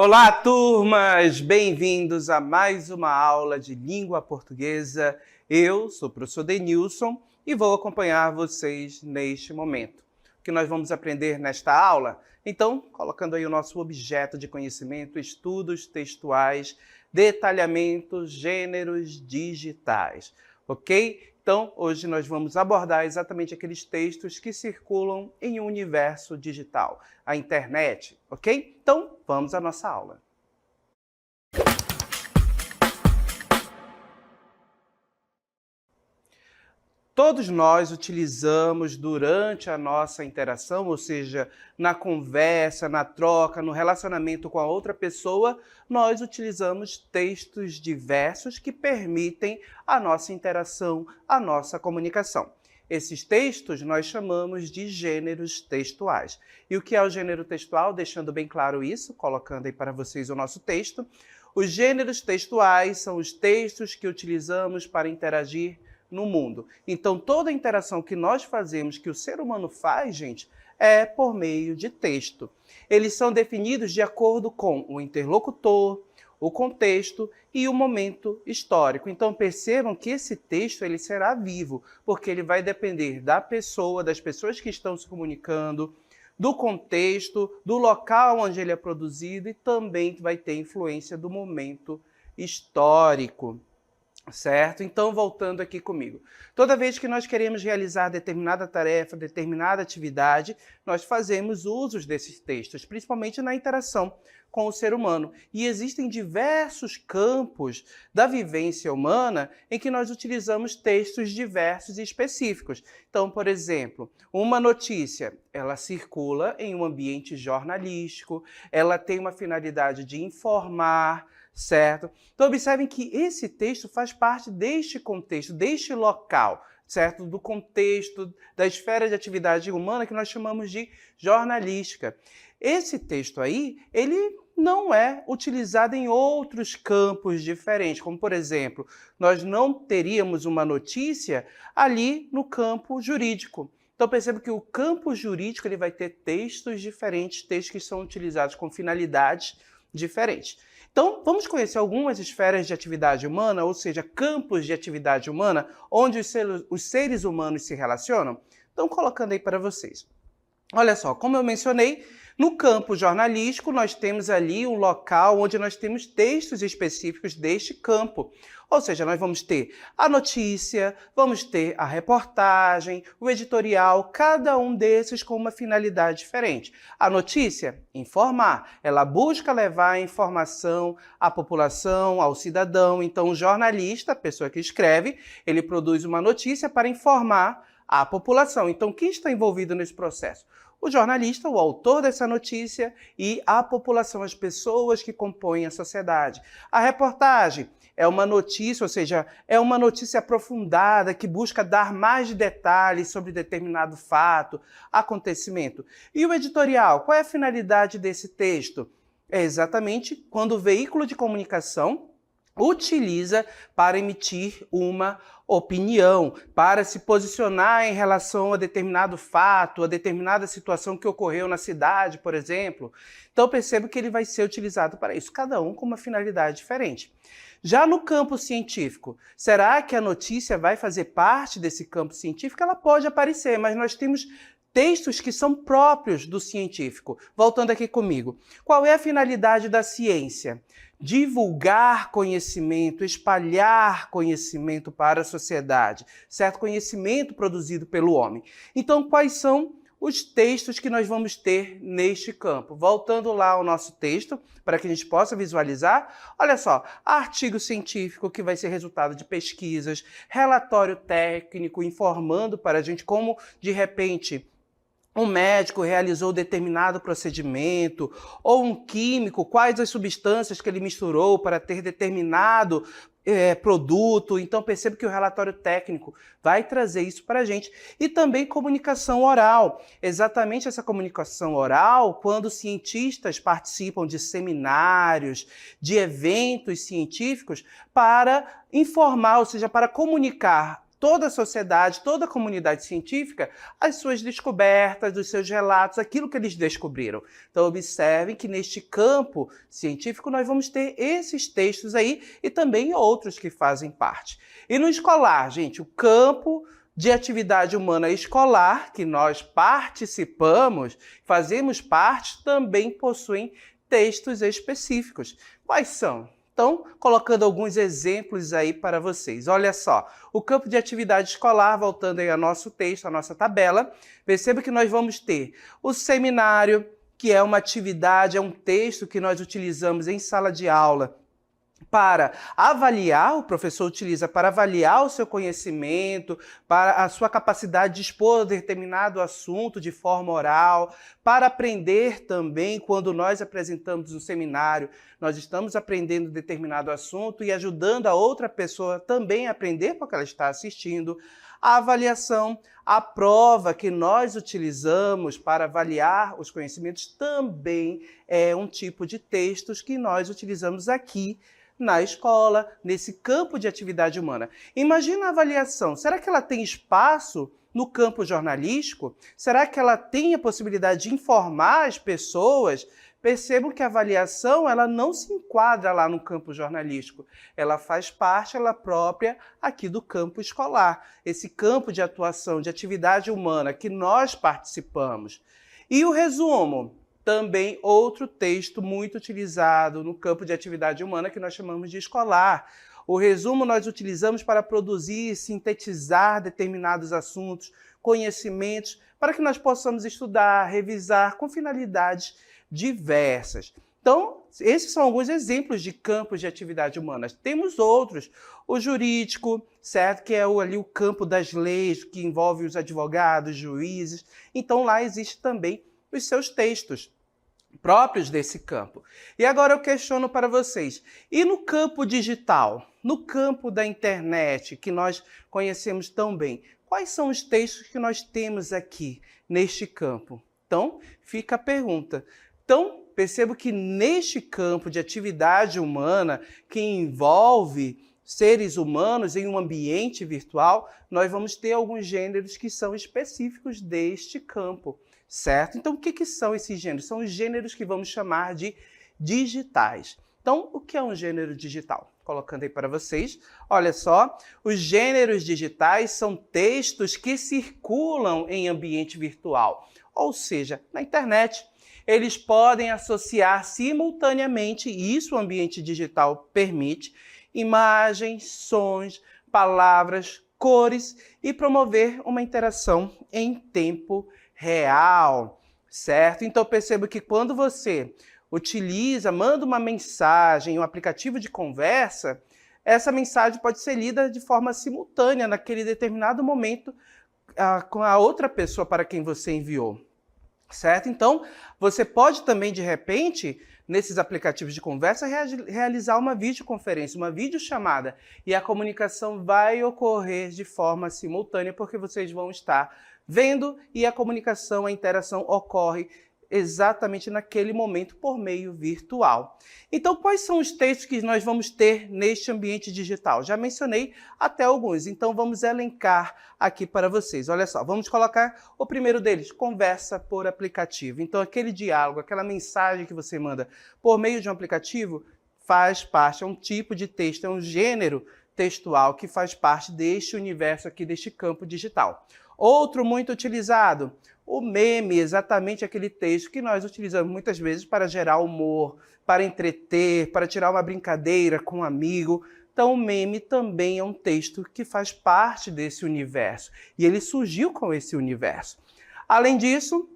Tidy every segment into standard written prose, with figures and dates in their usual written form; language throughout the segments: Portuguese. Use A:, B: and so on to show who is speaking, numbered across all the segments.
A: Olá, turmas! Bem-vindos a mais uma aula de língua portuguesa. Eu sou o professor Denilson e vou acompanhar vocês neste momento. O que nós vamos aprender nesta aula? Então, colocando aí o nosso objeto de conhecimento, estudos textuais, detalhamentos, gêneros digitais, ok? Então, hoje nós vamos abordar exatamente aqueles textos que circulam em um universo digital, a internet, ok? Então, vamos à nossa aula. Todos nós utilizamos durante a nossa interação, ou seja, na conversa, na troca, no relacionamento com a outra pessoa, nós utilizamos textos diversos que permitem a nossa interação, a nossa comunicação. Esses textos nós chamamos de gêneros textuais. E o que é o gênero textual? Deixando bem claro isso, colocando aí para vocês o nosso texto. Os gêneros textuais são os textos que utilizamos para interagir no mundo. Então, toda a interação que nós fazemos, que o ser humano faz, gente, é por meio de texto. Eles são definidos de acordo com o interlocutor, o contexto e o momento histórico. Então, percebam que esse texto ele será vivo, porque ele vai depender da pessoa, das pessoas que estão se comunicando, do contexto, do local onde ele é produzido e também vai ter influência do momento histórico. Certo? Então, voltando aqui comigo. Toda vez que nós queremos realizar determinada tarefa, determinada atividade, nós fazemos usos desses textos, principalmente na interação com o ser humano. E existem diversos campos da vivência humana em que nós utilizamos textos diversos e específicos. Então, por exemplo, uma notícia, ela circula em um ambiente jornalístico, ela tem uma finalidade de informar, certo? Então, observem que esse texto faz parte deste contexto, deste local, certo? Do contexto, da esfera de atividade humana que nós chamamos de jornalística. Esse texto aí, ele não é utilizado em outros campos diferentes, como, por exemplo, nós não teríamos uma notícia ali no campo jurídico. Então, perceba que o campo jurídico ele vai ter textos diferentes, textos que são utilizados com finalidades diferentes. Então, vamos conhecer algumas esferas de atividade humana, ou seja, campos de atividade humana, onde os seres humanos se relacionam? Então, colocando aí para vocês. Olha só, como eu mencionei, no campo jornalístico, nós temos ali um local onde nós temos textos específicos deste campo. Ou seja, nós vamos ter a notícia, vamos ter a reportagem, o editorial, cada um desses com uma finalidade diferente. A notícia, informar. Ela busca levar a informação à população, ao cidadão. Então, o jornalista, a pessoa que escreve, ele produz uma notícia para informar a população. Então, quem está envolvido nesse processo? O jornalista, o autor dessa notícia e a população, as pessoas que compõem a sociedade. A reportagem é uma notícia, ou seja, é uma notícia aprofundada que busca dar mais detalhes sobre determinado fato, acontecimento. E o editorial, qual é a finalidade desse texto? É exatamente quando o veículo de comunicação utiliza para emitir uma opinião, para se posicionar em relação a determinado fato, a determinada situação que ocorreu na cidade, por exemplo. Então, percebo que ele vai ser utilizado para isso, cada um com uma finalidade diferente. Já no campo científico, será que a notícia vai fazer parte desse campo científico? Ela pode aparecer, mas nós temos textos que são próprios do científico. Voltando aqui comigo. Qual é a finalidade da ciência? Divulgar conhecimento, espalhar conhecimento para a sociedade, certo? Conhecimento produzido pelo homem. Então, quais são os textos que nós vamos ter neste campo? Voltando lá ao nosso texto, para que a gente possa visualizar, olha só, artigo científico que vai ser resultado de pesquisas, relatório técnico informando para a gente como, de repente, um médico realizou determinado procedimento, ou um químico, quais as substâncias que ele misturou para ter determinado produto. Então, perceba que o relatório técnico vai trazer isso para a gente. E também comunicação oral. Exatamente essa comunicação oral, quando cientistas participam de seminários, de eventos científicos, para informar, ou seja, para comunicar toda a sociedade, toda a comunidade científica, as suas descobertas, os seus relatos, aquilo que eles descobriram. Então, observem que neste campo científico nós vamos ter esses textos aí e também outros que fazem parte. E no escolar, gente, o campo de atividade humana escolar, que nós participamos, fazemos parte, também possuem textos específicos. Quais são? Então, colocando alguns exemplos aí para vocês. Olha só, o campo de atividade escolar, voltando aí ao nosso texto, à nossa tabela, perceba que nós vamos ter o seminário, que é uma atividade, é um texto que nós utilizamos em sala de aula para avaliar, o professor utiliza para avaliar o seu conhecimento, para a sua capacidade de expor determinado assunto de forma oral, para aprender também, quando nós apresentamos um seminário, nós estamos aprendendo determinado assunto e ajudando a outra pessoa também a aprender porque ela está assistindo. A avaliação, a prova que nós utilizamos para avaliar os conhecimentos também é um tipo de textos que nós utilizamos aqui na escola, nesse campo de atividade humana. Imagina a avaliação. Será que ela tem espaço no campo jornalístico? Será que ela tem a possibilidade de informar as pessoas? Percebam que a avaliação ela não se enquadra lá no campo jornalístico. Ela faz parte, ela própria, aqui do campo escolar. Esse campo de atuação, de atividade humana que nós participamos. E o resumo? Também outro texto muito utilizado no campo de atividade humana que nós chamamos de escolar. O resumo nós utilizamos para produzir, sintetizar determinados assuntos, conhecimentos, para que nós possamos estudar, revisar com finalidades diversas. Então, esses são alguns exemplos de campos de atividade humana. Temos outros. O jurídico, certo? Que é ali o campo das leis, que envolve os advogados, juízes. Então, lá existe também os seus textos próprios desse campo. E agora eu questiono para vocês, e no campo digital, no campo da internet, que nós conhecemos tão bem, quais são os textos que nós temos aqui neste campo? Então, fica a pergunta. Então, percebo que neste campo de atividade humana, que envolve seres humanos em um ambiente virtual, nós vamos ter alguns gêneros que são específicos deste campo. Certo? Então, o que são esses gêneros? São os gêneros que vamos chamar de digitais. Então, o que é um gênero digital? Colocando aí para vocês, olha só, os gêneros digitais são textos que circulam em ambiente virtual, ou seja, na internet. Eles podem associar simultaneamente, e isso o ambiente digital permite, imagens, sons, palavras, cores e promover uma interação em tempo real, certo? Então, perceba que quando você manda uma mensagem, um aplicativo de conversa, essa mensagem pode ser lida de forma simultânea naquele determinado momento com a outra pessoa para quem você enviou, certo? Então, você pode também, de repente, nesses aplicativos de conversa, realizar uma videoconferência, uma videochamada, e a comunicação vai ocorrer de forma simultânea, porque vocês vão estar vendo e a comunicação, a interação ocorre exatamente naquele momento por meio virtual. Então, quais são os textos que nós vamos ter neste ambiente digital? Já mencionei até alguns, então vamos elencar aqui para vocês. Olha só, vamos colocar o primeiro deles, conversa por aplicativo. Então, aquele diálogo, aquela mensagem que você manda por meio de um aplicativo faz parte, é um tipo de texto, é um gênero textual que faz parte deste universo aqui, deste campo digital. Outro muito utilizado, o meme, exatamente aquele texto que nós utilizamos muitas vezes para gerar humor, para entreter, para tirar uma brincadeira com um amigo. Então, o meme também é um texto que faz parte desse universo. E ele surgiu com esse universo. Além disso,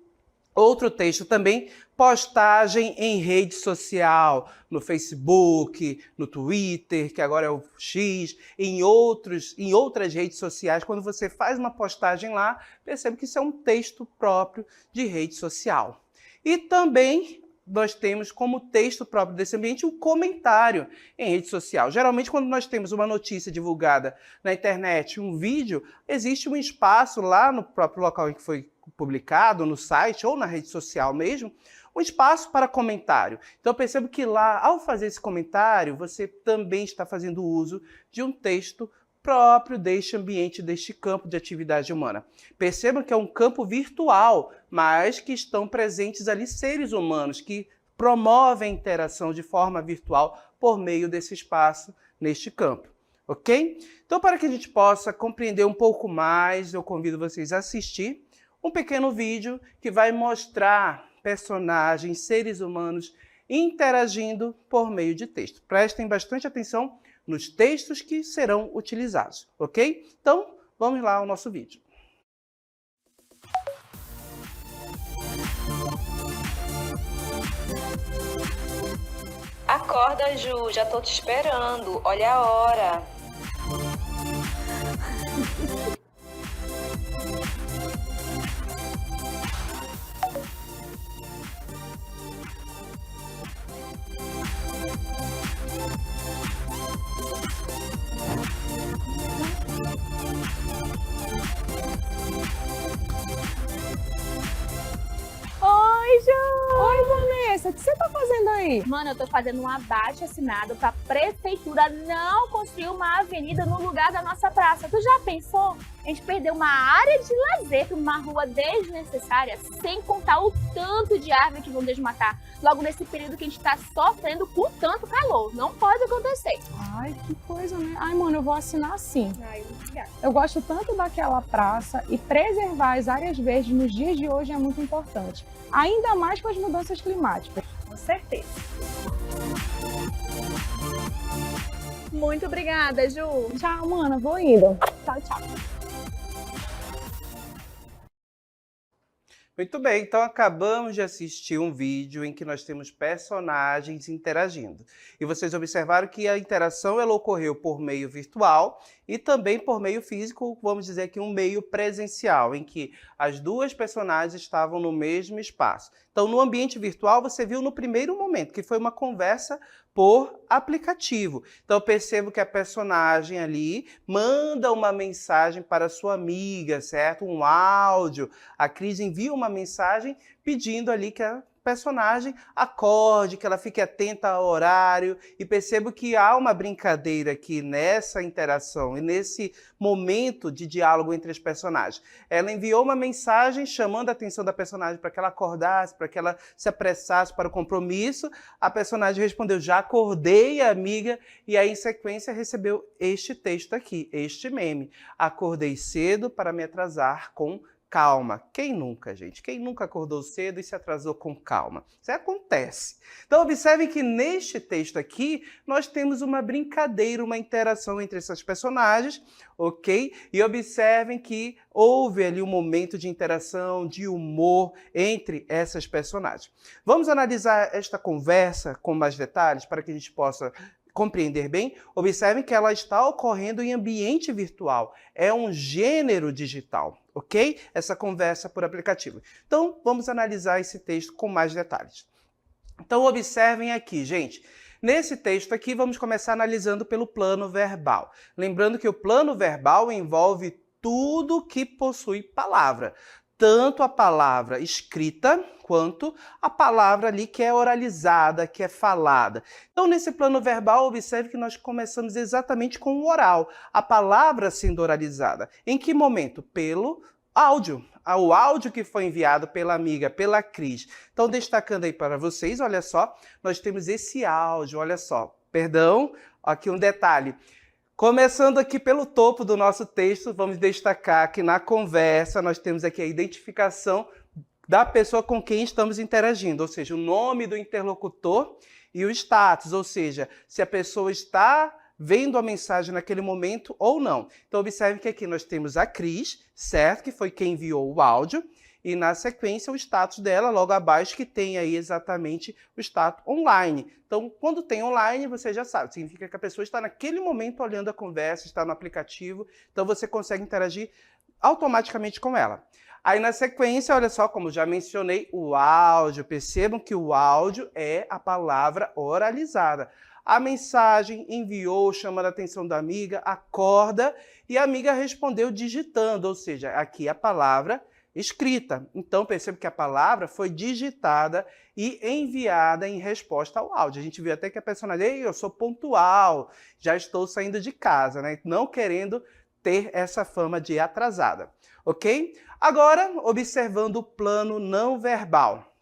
A: outro texto também, postagem em rede social, no Facebook, no Twitter, que agora é o X, em outras redes sociais. Quando você faz uma postagem lá, percebe que isso é um texto próprio de rede social. E também nós temos como texto próprio desse ambiente um comentário em rede social. Geralmente, quando nós temos uma notícia divulgada na internet, um vídeo, existe um espaço lá no próprio local em que foi publicado, no site ou na rede social mesmo, um espaço para comentário. Então, eu percebo que lá, ao fazer esse comentário, você também está fazendo uso de um texto próprio deste ambiente, deste campo de atividade humana. Percebam que é um campo virtual, mas que estão presentes ali seres humanos que promovem a interação de forma virtual por meio desse espaço neste campo. Ok? Então, para que a gente possa compreender um pouco mais, eu convido vocês a assistir um pequeno vídeo que vai mostrar personagens, seres humanos interagindo por meio de texto. Prestem bastante atenção nos textos que serão utilizados, ok? Então, vamos lá ao nosso vídeo.
B: Acorda, Ju, já tô te esperando. Olha a hora.
C: Oi, Ju! Oi, Vanessa, o que você tá fazendo aí?
D: Mano, eu tô fazendo um abaixo-assinado pra prefeitura não construir uma avenida no lugar da nossa praça. Tu já pensou? A gente perdeu uma área de lazer pra uma rua desnecessária, sem contar o tanto de árvore que vão desmatar. Logo nesse período que a gente tá sofrendo com tanto calor. Não pode acontecer.
C: Ai, que coisa, né? Ai, mano, eu vou assinar sim.
D: Ai, obrigada.
C: Eu gosto tanto daquela praça e preservar as áreas verdes nos dias de hoje é muito importante. Ainda mais com as mudanças climáticas.
D: Com certeza. Muito obrigada, Ju.
C: Tchau, mana, vou indo.
D: Tchau, tchau.
A: Muito bem, então acabamos de assistir um vídeo em que nós temos personagens interagindo. E vocês observaram que a interação ela ocorreu por meio virtual e também por meio físico, vamos dizer aqui um meio presencial, em que as duas personagens estavam no mesmo espaço. Então, no ambiente virtual, você viu no primeiro momento, que foi uma conversa por aplicativo. Então, eu percebo que a personagem ali manda uma mensagem para sua amiga, certo? Um áudio. A Cris envia uma mensagem pedindo ali que a personagem acorde, que ela fique atenta ao horário, e percebo que há uma brincadeira aqui nessa interação e nesse momento de diálogo entre os personagens. Ela enviou uma mensagem chamando a atenção da personagem para que ela acordasse, para que ela se apressasse para o compromisso. A personagem respondeu, já acordei, amiga, e aí em sequência recebeu este texto aqui, este meme. Acordei cedo para me atrasar com calma. Quem nunca, gente? Quem nunca acordou cedo e se atrasou com calma? Isso acontece. Então, observem que neste texto aqui, nós temos uma brincadeira, uma interação entre essas personagens, ok? E observem que houve ali um momento de interação, de humor entre essas personagens. Vamos analisar esta conversa com mais detalhes para que a gente possa compreender bem. Observem que ela está ocorrendo em ambiente virtual. É um gênero digital, ok? Essa conversa por aplicativo. Então, vamos analisar esse texto com mais detalhes. Então, observem aqui, gente. Nesse texto aqui, vamos começar analisando pelo plano verbal. Lembrando que o plano verbal envolve tudo que possui palavra. Tanto a palavra escrita, quanto a palavra ali que é oralizada, que é falada. Então, nesse plano verbal, observe que nós começamos exatamente com o oral, a palavra sendo oralizada. Em que momento? Pelo áudio. O áudio que foi enviado pela amiga, pela Cris. Então, destacando aí para vocês, olha só, nós temos esse áudio, olha só. Perdão, aqui um detalhe. Começando aqui pelo topo do nosso texto, vamos destacar que na conversa nós temos aqui a identificação da pessoa com quem estamos interagindo, ou seja, o nome do interlocutor e o status, ou seja, se a pessoa está vendo a mensagem naquele momento ou não. Então, observe que aqui nós temos a Cris, certo? Que foi quem enviou o áudio. E na sequência o status dela, logo abaixo, que tem aí exatamente o status online. Então, quando tem online, você já sabe, significa que a pessoa está naquele momento olhando a conversa, está no aplicativo, então você consegue interagir automaticamente com ela. Aí na sequência, olha só, como já mencionei, o áudio. Percebam que o áudio é a palavra oralizada. A mensagem enviou, chamando a atenção da amiga, acorda, e a amiga respondeu digitando, ou seja, aqui a palavra escrita. Então, perceba que a palavra foi digitada e enviada em resposta ao áudio. A gente viu até que a personagem, ei, eu sou pontual, já estou saindo de casa, né? Não querendo ter essa fama de atrasada, ok? Agora, observando o plano não verbal.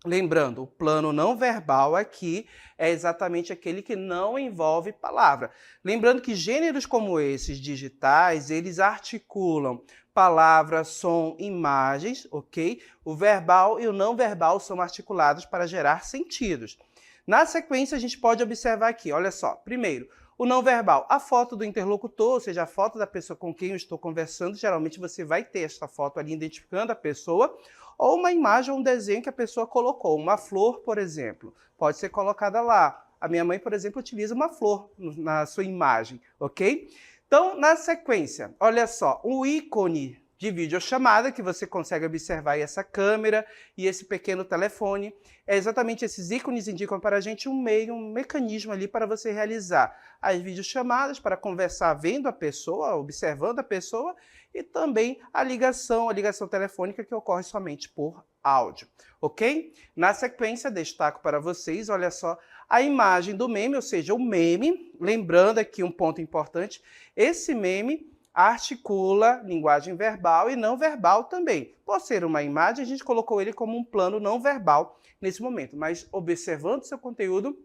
A: Lembrando, o plano não verbal aqui é exatamente aquele que não envolve palavra. Lembrando que gêneros como esses digitais, eles articulam palavra, som, imagens, ok? O verbal e o não verbal são articulados para gerar sentidos. Na sequência, a gente pode observar aqui, olha só. Primeiro, o não verbal, a foto do interlocutor, ou seja, a foto da pessoa com quem eu estou conversando, geralmente você vai ter essa foto ali identificando a pessoa, ou uma imagem ou um desenho que a pessoa colocou. Uma flor, por exemplo, pode ser colocada lá. A minha mãe, por exemplo, utiliza uma flor na sua imagem, ok? Então, na sequência, olha só, o ícone de videochamada, que você consegue observar aí essa câmera e esse pequeno telefone. É exatamente esses ícones indicam para a gente um meio, um mecanismo ali para você realizar as videochamadas, para conversar vendo a pessoa, observando a pessoa, e também a ligação telefônica que ocorre somente por áudio, ok? Na sequência, destaco para vocês, olha só, a imagem do meme, ou seja, o meme, lembrando aqui um ponto importante, esse meme articula linguagem verbal e não verbal também. Por ser uma imagem, a gente colocou ele como um plano não verbal nesse momento, mas observando seu conteúdo,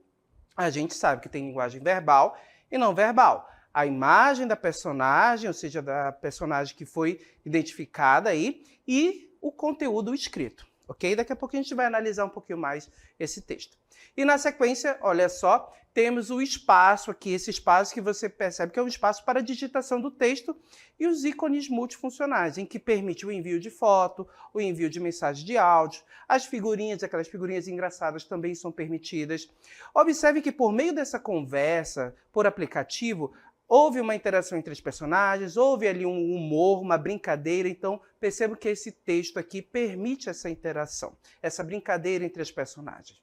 A: a gente sabe que tem linguagem verbal e não verbal. A imagem da personagem, ou seja, da personagem que foi identificada aí, e o conteúdo escrito, ok? Daqui a pouco a gente vai analisar um pouquinho mais esse texto. E na sequência, olha só, temos o espaço aqui, esse espaço que você percebe que é um espaço para a digitação do texto e os ícones multifuncionais, em que permite o envio de foto, o envio de mensagem de áudio, as figurinhas, aquelas figurinhas engraçadas também são permitidas. Observe que por meio dessa conversa por aplicativo, houve uma interação entre os personagens, houve ali um humor, uma brincadeira, então percebo que esse texto aqui permite essa interação, essa brincadeira entre os personagens.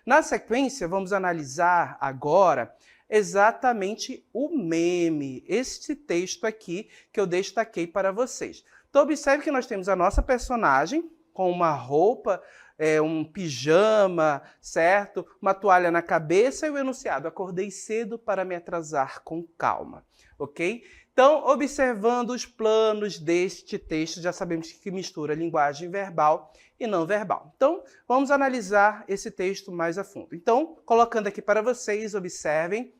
A: Na sequência, vamos analisar agora exatamente o meme, este texto aqui que eu destaquei para vocês. Então, observe que nós temos a nossa personagem com uma roupa, um pijama, certo? Uma toalha na cabeça e o enunciado: acordei cedo para me atrasar com calma, ok? Então, observando os planos deste texto, já sabemos que mistura linguagem verbal e não verbal. Então, vamos analisar esse texto mais a fundo. Então, colocando aqui para vocês, observem,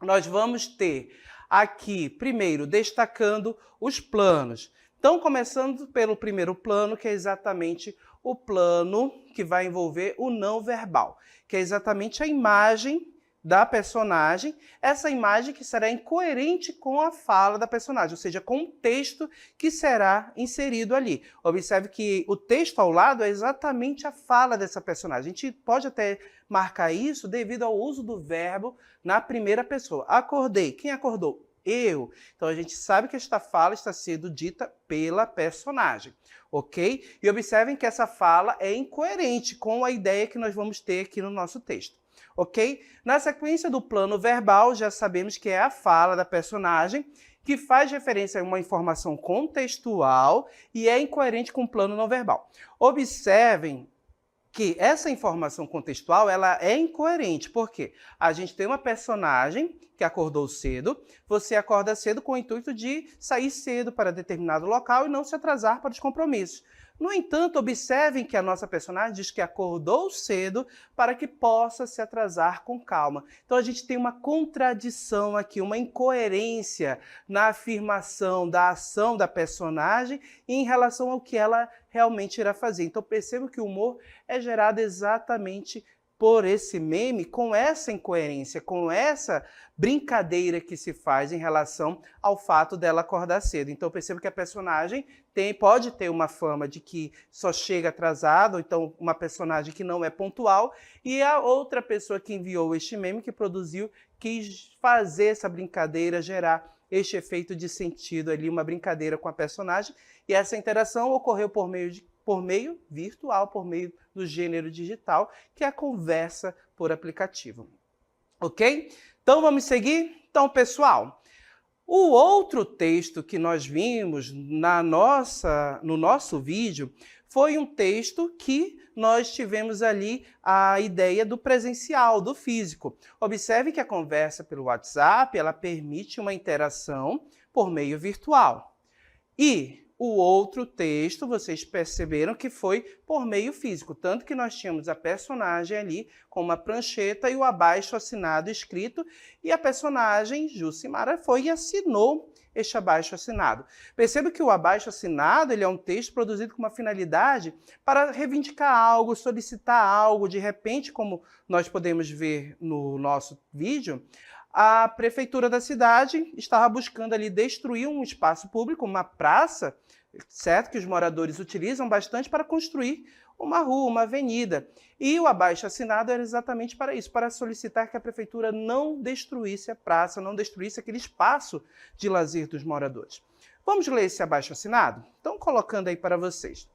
A: nós vamos ter aqui, primeiro, destacando os planos. Então, começando pelo primeiro plano, que é exatamente o plano que vai envolver o não verbal, que é exatamente a imagem da personagem, essa imagem que será incoerente com a fala da personagem, ou seja, com o texto que será inserido ali. Observe que o texto ao lado é exatamente a fala dessa personagem. A gente pode até marcar isso devido ao uso do verbo na primeira pessoa. Acordei. Quem acordou? Eu. Então a gente sabe que esta fala está sendo dita pela personagem, ok? E observem que essa fala é incoerente com a ideia que nós vamos ter aqui no nosso texto. Ok? Na sequência do plano verbal, já sabemos que é a fala da personagem, que faz referência a uma informação contextual e é incoerente com o plano não verbal. Observem que essa informação contextual ela é incoerente, porque a gente tem uma personagem que acordou cedo, você acorda cedo com o intuito de sair cedo para determinado local e não se atrasar para os compromissos. No entanto, observem que a nossa personagem diz que acordou cedo para que possa se atrasar com calma. Então a gente tem uma contradição aqui, uma incoerência na afirmação da ação da personagem em relação ao que ela realmente irá fazer. Então perceba que o humor é gerado exatamente por esse meme, com essa incoerência, com essa brincadeira que se faz em relação ao fato dela acordar cedo. Então, eu percebo que a personagem pode ter uma fama de que só chega atrasado, então uma personagem que não é pontual, e a outra pessoa que enviou este meme, que produziu, quis fazer essa brincadeira, gerar este efeito de sentido ali, uma brincadeira com a personagem, e essa interação ocorreu por meio virtual, por meio do gênero digital, que é a conversa por aplicativo. Ok? Então, vamos seguir? Então, pessoal, O outro texto que nós vimos no nosso vídeo foi um texto que nós tivemos ali a ideia do presencial, do físico. Observe que a conversa pelo WhatsApp, ela permite uma interação por meio virtual. E o outro texto, vocês perceberam que foi por meio físico, tanto que nós tínhamos a personagem ali com uma prancheta e o abaixo-assinado escrito, e a personagem Jucimara foi e assinou este abaixo-assinado. Perceba que o abaixo-assinado ele é um texto produzido com uma finalidade para reivindicar algo, solicitar algo. De repente, como nós podemos ver no nosso vídeo, a prefeitura da cidade estava buscando ali destruir um espaço público, uma praça, certo? Que os moradores utilizam bastante para construir uma rua, uma avenida. E o abaixo-assinado era exatamente para isso, para solicitar que a prefeitura não destruísse a praça, não destruísse aquele espaço de lazer dos moradores. Vamos ler esse abaixo-assinado? Então, colocando aí para vocês.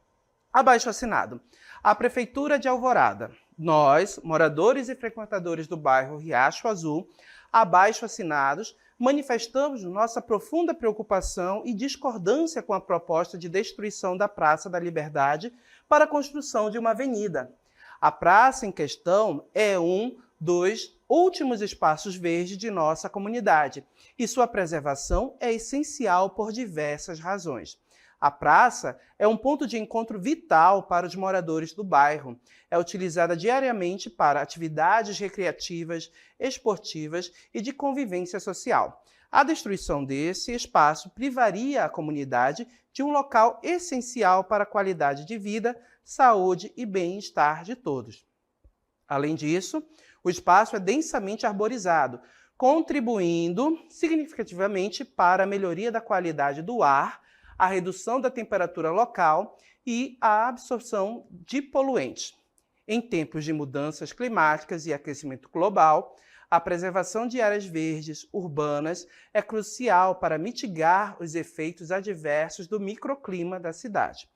A: Abaixo-assinado. A Prefeitura de Alvorada. Nós, moradores e frequentadores do bairro Riacho Azul, abaixo-assinados, manifestamos nossa profunda preocupação e discordância com a proposta de destruição da Praça da Liberdade para a construção de uma avenida. A praça em questão é um dos últimos espaços verdes de nossa comunidade e sua preservação é essencial por diversas razões. A praça é um ponto de encontro vital para os moradores do bairro. É utilizada diariamente para atividades recreativas, esportivas e de convivência social. A destruição desse espaço privaria a comunidade de um local essencial para a qualidade de vida, saúde e bem-estar de todos. Além disso, o espaço é densamente arborizado, contribuindo significativamente para a melhoria da qualidade do ar, a redução da temperatura local e a absorção de poluentes. Em tempos de mudanças climáticas e aquecimento global, a preservação de áreas verdes urbanas é crucial para mitigar os efeitos adversos do microclima da cidade.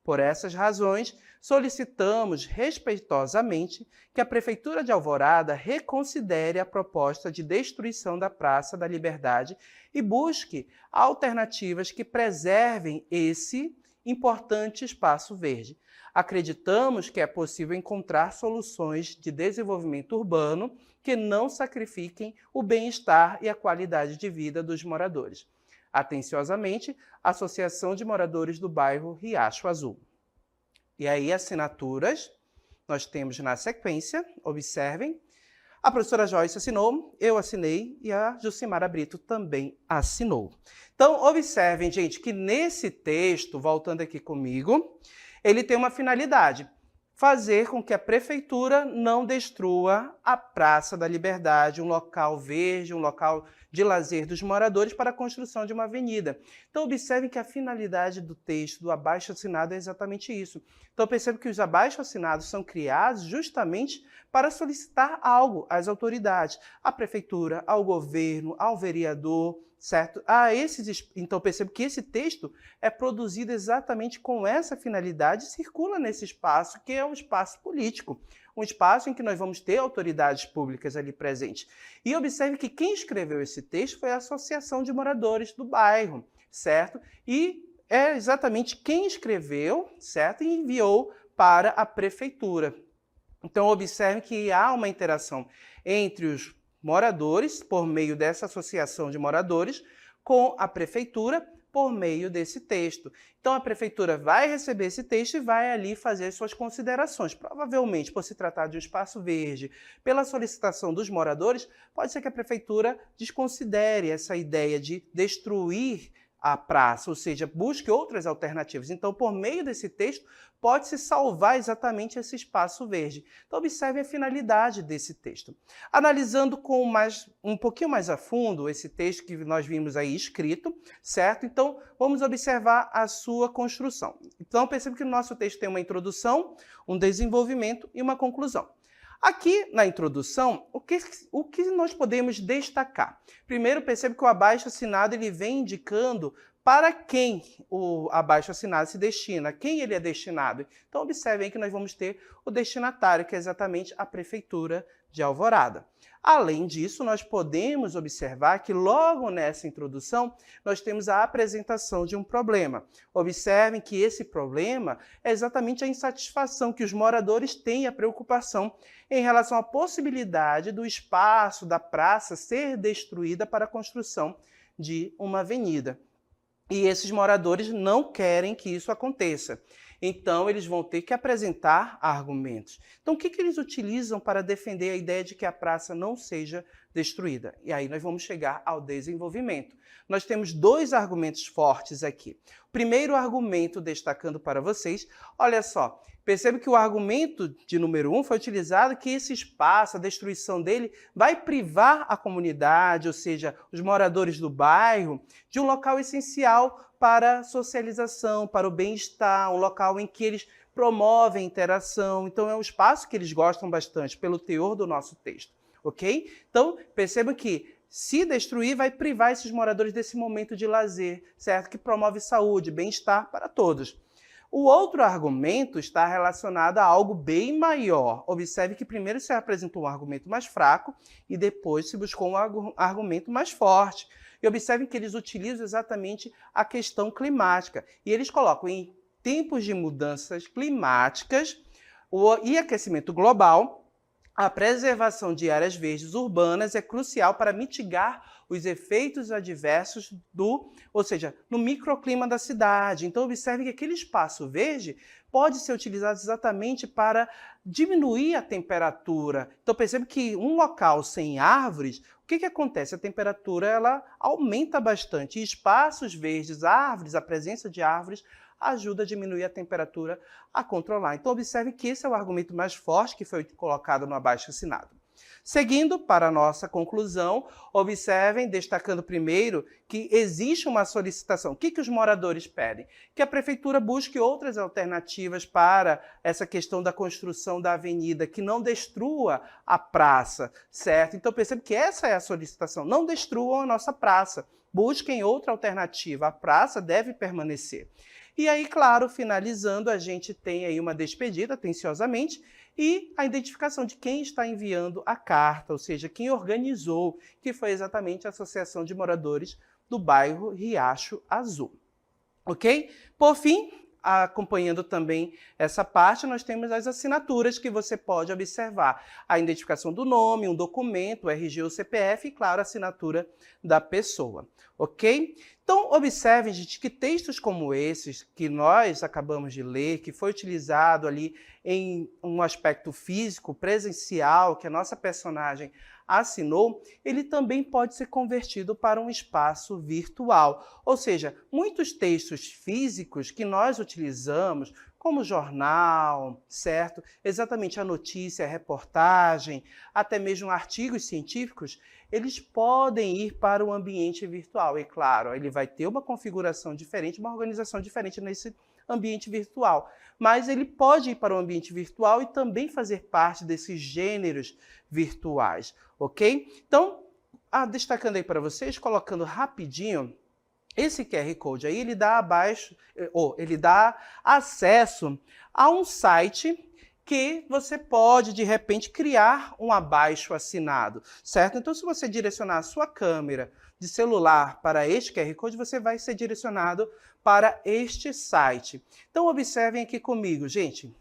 A: Por essas razões, solicitamos respeitosamente que a Prefeitura de Alvorada reconsidere a proposta de destruição da Praça da Liberdade e busque alternativas que preservem esse importante espaço verde. Acreditamos que é possível encontrar soluções de desenvolvimento urbano que não sacrifiquem o bem-estar e a qualidade de vida dos moradores. Atenciosamente, Associação de Moradores do Bairro Riacho Azul. E aí, assinaturas, nós temos na sequência, observem, a professora Joyce assinou, eu assinei e a Jucimara Brito também assinou. Então, observem, gente, que nesse texto, voltando aqui comigo, ele tem uma finalidade, fazer com que a prefeitura não destrua a Praça da Liberdade, um local verde, um local de lazer dos moradores para a construção de uma avenida. Então, observem que a finalidade do texto, do abaixo-assinado, é exatamente isso. Então, percebo que os abaixo-assinados são criados justamente para solicitar algo às autoridades, à prefeitura, ao governo, ao vereador, certo? Então, percebo que esse texto é produzido exatamente com essa finalidade e circula nesse espaço, que é um espaço político, um espaço em que nós vamos ter autoridades públicas ali presentes. E observe que quem escreveu esse texto foi a Associação de Moradores do Bairro, certo? E é exatamente quem escreveu, certo? E enviou para a prefeitura. Então, observe que há uma interação entre os moradores, por meio dessa associação de moradores, com a prefeitura, por meio desse texto. Então, a prefeitura vai receber esse texto e vai ali fazer as suas considerações. Provavelmente, por se tratar de um espaço verde, pela solicitação dos moradores, pode ser que a prefeitura desconsidere essa ideia de destruir a praça, ou seja, busque outras alternativas. Então, por meio desse texto, pode-se salvar exatamente esse espaço verde. Então, observe a finalidade desse texto. Analisando um pouquinho mais a fundo esse texto que nós vimos aí escrito, certo? Então, vamos observar a sua construção. Então, perceba que o nosso texto tem uma introdução, um desenvolvimento e uma conclusão. Aqui, na introdução, o que nós podemos destacar? Primeiro, percebe que o abaixo-assinado ele vem indicando para quem o abaixo-assinado se destina, a quem ele é destinado. Então, observem que nós vamos ter o destinatário, que é exatamente a Prefeitura de Alvorada. Além disso, nós podemos observar que logo nessa introdução nós temos a apresentação de um problema. Observem que esse problema é exatamente a insatisfação que os moradores têm, a preocupação em relação à possibilidade do espaço da praça ser destruída para a construção de uma avenida. E esses moradores não querem que isso aconteça. Então, eles vão ter que apresentar argumentos. Então, o que eles utilizam para defender a ideia de que a praça não seja destruída? E aí nós vamos chegar ao desenvolvimento. Nós temos dois argumentos fortes aqui. O primeiro argumento, destacando para vocês, olha só, percebe que o argumento de número 1 foi utilizado que esse espaço, a destruição dele, vai privar a comunidade, ou seja, os moradores do bairro, de um local essencial para socialização, para o bem-estar, um local em que eles promovem interação. Então, é um espaço que eles gostam bastante, pelo teor do nosso texto, ok? Então, percebam que se destruir, vai privar esses moradores desse momento de lazer, certo? Que promove saúde, bem-estar para todos. O outro argumento está relacionado a algo bem maior. Observe que primeiro se apresentou um argumento mais fraco e depois se buscou um argumento mais forte. E observem que eles utilizam exatamente a questão climática. E eles colocam em tempos de mudanças climáticas e aquecimento global, a preservação de áreas verdes urbanas é crucial para mitigar os efeitos adversos ou seja, no microclima da cidade. Então, observe que aquele espaço verde pode ser utilizado exatamente para diminuir a temperatura. Então, percebe que um local sem árvores, o que acontece? A temperatura ela aumenta bastante. E espaços verdes, árvores, a presença de árvores, ajuda a diminuir a temperatura, a controlar. Então, observe que esse é o argumento mais forte que foi colocado no abaixo-assinado. Seguindo para a nossa conclusão, observem, destacando primeiro, que existe uma solicitação. O que os moradores pedem? Que a prefeitura busque outras alternativas para essa questão da construção da avenida, que não destrua a praça, certo? Então, percebe que essa é a solicitação. Não destruam a nossa praça. Busquem outra alternativa. A praça deve permanecer. E aí, claro, finalizando, a gente tem aí uma despedida, atenciosamente, e a identificação de quem está enviando a carta, ou seja, quem organizou, que foi exatamente a Associação de Moradores do bairro Riacho Azul. Ok? Por fim, acompanhando também essa parte, nós temos as assinaturas que você pode observar. A identificação do nome, um documento, o RG ou CPF e, claro, a assinatura da pessoa. Ok? Então, observem, gente, que textos como esses que nós acabamos de ler, que foi utilizado ali em um aspecto físico, presencial, que a nossa personagem assinou, ele também pode ser convertido para um espaço virtual. Ou seja, muitos textos físicos que nós utilizamos, como jornal, certo? Exatamente a notícia, a reportagem, até mesmo artigos científicos, eles podem ir para o ambiente virtual. E claro, ele vai ter uma configuração diferente, uma organização diferente nesse ambiente virtual. Mas ele pode ir para o ambiente virtual e também fazer parte desses gêneros virtuais, ok? Então, destacando aí para vocês, colocando rapidinho, esse QR Code aí, ele dá acesso a um site que você pode, de repente, criar um abaixo-assinado, certo? Então, se você direcionar a sua câmera de celular para este QR Code, você vai ser direcionado para este site. Então, observem aqui comigo, gente,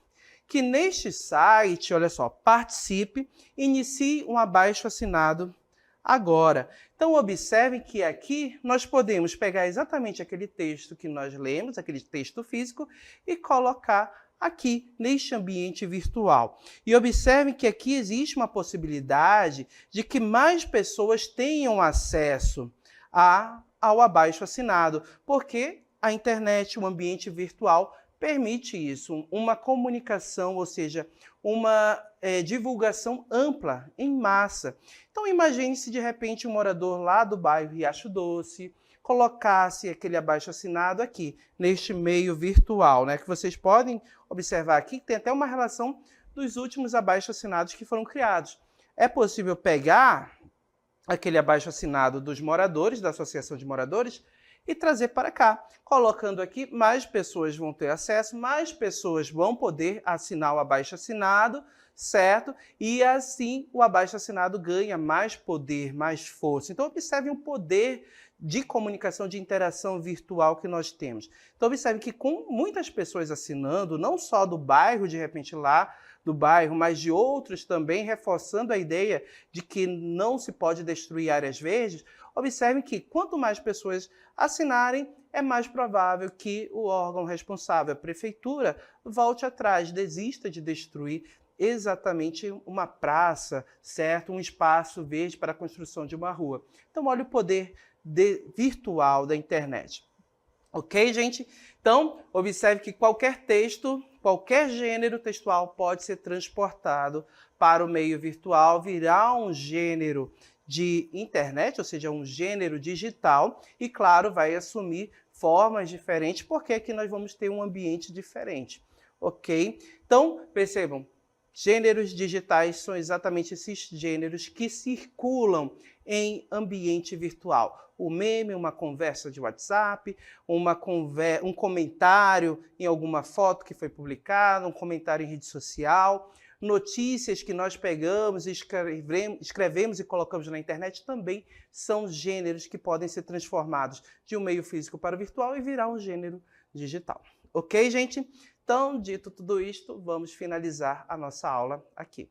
A: que neste site, olha só, participe, inicie um abaixo-assinado agora. Então, observem que aqui nós podemos pegar exatamente aquele texto que nós lemos, aquele texto físico, e colocar aqui neste ambiente virtual. E observem que aqui existe uma possibilidade de que mais pessoas tenham acesso ao abaixo-assinado, porque a internet, o ambiente virtual, permite isso, uma comunicação, ou seja, uma divulgação ampla, em massa. Então, imagine se de repente um morador lá do bairro Riacho Doce colocasse aquele abaixo-assinado aqui, neste meio virtual, né? Que vocês podem observar aqui que tem até uma relação dos últimos abaixo-assinados que foram criados. É possível pegar aquele abaixo-assinado dos moradores, da Associação de Moradores, e trazer para cá. Colocando aqui, mais pessoas vão ter acesso, mais pessoas vão poder assinar o abaixo-assinado, certo? E assim o abaixo-assinado ganha mais poder, mais força. Então observe o poder de comunicação, de interação virtual que nós temos. Então observe que com muitas pessoas assinando, não só do bairro, de repente lá do bairro, mas de outros também, reforçando a ideia de que não se pode destruir áreas verdes, observe que quanto mais pessoas assinarem, é mais provável que o órgão responsável, a prefeitura, volte atrás, desista de destruir exatamente uma praça, certo? Um espaço verde para a construção de uma rua. Então, olha o poder virtual da internet. Ok, gente? Então, observe que qualquer texto, qualquer gênero textual pode ser transportado para o meio virtual, virar um gênero de internet, ou seja, um gênero digital, e claro, vai assumir formas diferentes, porque aqui nós vamos ter um ambiente diferente, ok? Então, percebam, gêneros digitais são exatamente esses gêneros que circulam em ambiente virtual. O meme, uma conversa de WhatsApp, um comentário em alguma foto que foi publicada, um comentário em rede social, notícias que nós pegamos, escrevemos e colocamos na internet também são gêneros que podem ser transformados de um meio físico para o virtual e virar um gênero digital. Ok, gente? Então, dito tudo isto, vamos finalizar a nossa aula aqui.